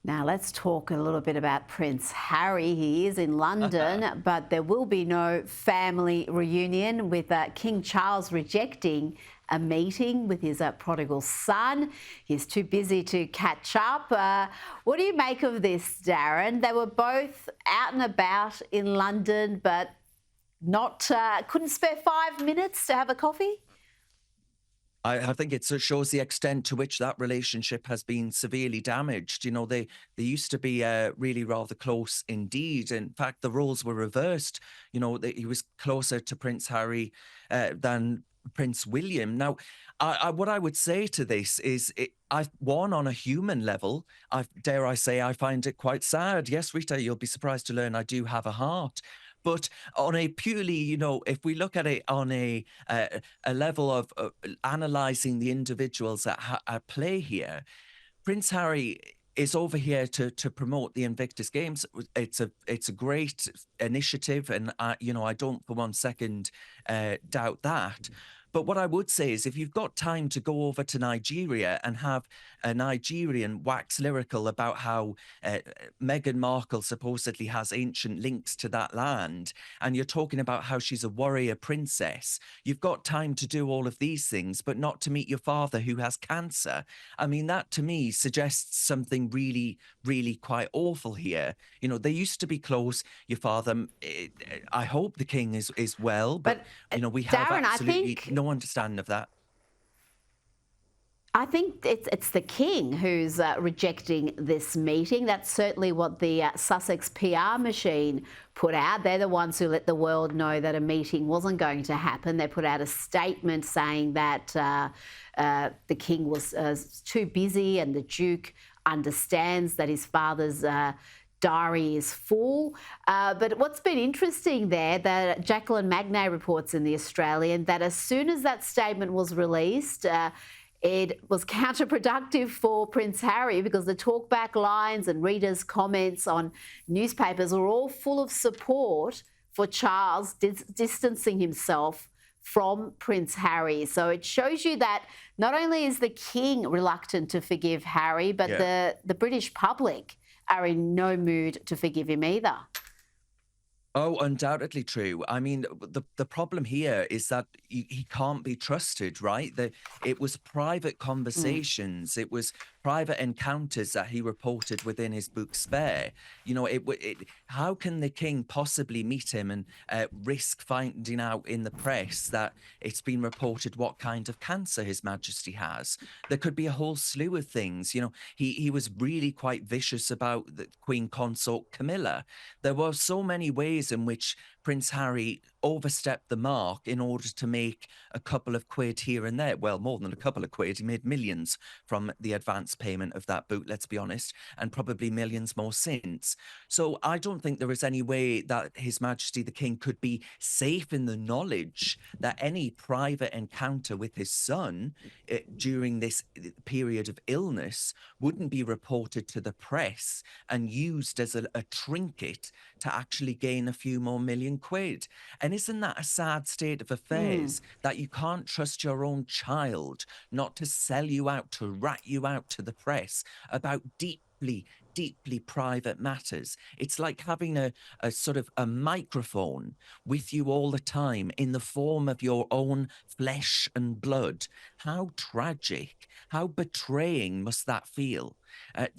Now, let's talk a little bit about Prince Harry. He is in London, but there will be no family reunion with King Charles rejecting a meeting with his prodigal son. He's too busy to catch up. What do you make of this, Darren? They were both out and about in London, but couldn't spare 5 minutes to have a coffee? I think it shows the extent to which that relationship has been severely damaged. You know, they used to be really rather close indeed. In fact, the roles were reversed. You know, he was closer to Prince Harry than Prince William. Now, what I would say to this is, one, on a human level, dare I say, I find it quite sad. Yes, Rita, you'll be surprised to learn I do have a heart. But on a purely, you know, if we look at it on a level of analysing the individuals at play here, Prince Harry is over here to promote the Invictus Games. It's a great initiative, and you know, I don't for one second doubt that. But what I would say is, if you've got time to go over to Nigeria and have a Nigerian wax lyrical about how Meghan Markle supposedly has ancient links to that land, and you're talking about how she's a warrior princess, you've got time to do all of these things, but not to meet your father who has cancer. I mean, that to me suggests something really, really quite awful here. You know, they used to be close. Your father, I hope the king is well, but you know, we have Darren, absolutely no understanding of that. I think it's the king who's rejecting this meeting. That's certainly what the Sussex PR machine put out. They're the ones who let the world know that a meeting wasn't going to happen. They put out a statement saying that the king was too busy, and the Duke understands that his father's diary is full. But what's been interesting there, that Jacqueline Magnay reports in The Australian, that as soon as that statement was released, it was counterproductive for Prince Harry, because the talkback lines and readers' comments on newspapers were all full of support for Charles distancing himself from Prince Harry. So it shows you that not only is the king reluctant to forgive Harry, but the British public are in no mood to forgive him either. Oh, undoubtedly true. I mean, the problem here is that he can't be trusted, right? It was private conversations, it was private encounters that he reported within his book Spare. You know, how can the king possibly meet him and risk finding out in the press that it's been reported what kind of cancer His Majesty has? There could be a whole slew of things. You know, he was really quite vicious about the Queen Consort Camilla. There were so many ways in which Prince Harry overstepped the mark in order to make a couple of quid here and there. Well, more than a couple of quid. He made millions from the advance payment of that boot, let's be honest, and probably millions more since. So I don't think there is any way that His Majesty the King could be safe in the knowledge that any private encounter with his son during this period of illness wouldn't be reported to the press and used as a trinket to actually gain a few more million quid. And isn't that a sad state of affairs, that you can't trust your own child not to sell you out, to rat you out to the press about deeply private matters? It's like having a sort of a microphone with you all the time in the form of your own flesh and blood. How tragic, how betraying must that feel?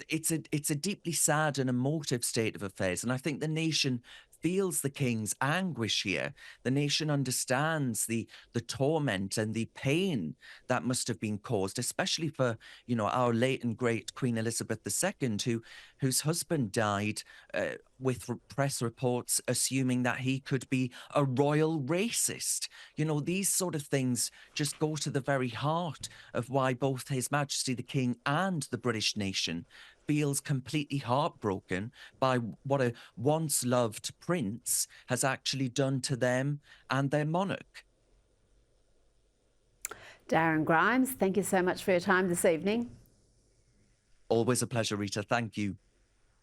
It's a deeply sad and emotive state of affairs, and I think the nation feels the king's anguish here. The nation understands the torment and the pain that must have been caused, especially for, you know, our late and great Queen Elizabeth II, whose husband died with press reports assuming that he could be a royal racist. You know, these sort of things just go to the very heart of why both His Majesty the King and the British nation feels completely heartbroken by what a once loved prince has actually done to them and their monarch. Darren Grimes, thank you so much for your time this evening. Always a pleasure, Rita. Thank you.